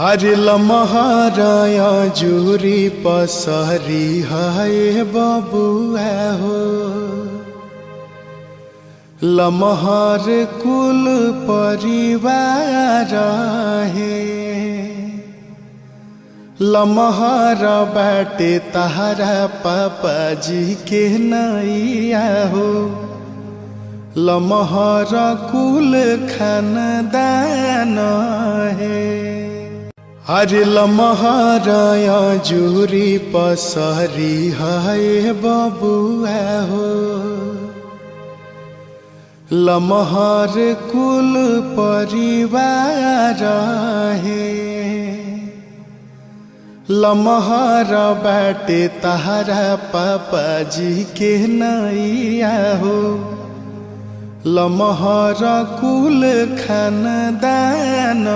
अरे लमहराया जूरी पसरी हाय बबुआ हो। लमहर कुल परिवार है। लमहर बाटे तहरा पापा जी के नैया हो। लमहर कुल खानदान है। अरे लमहराया जूरी पसरी हाय बबुआ हो। लमहर कुल परिवार है। लमहर बाटे तहरा पापा जी के नैया हो। लमहर कुल खानदान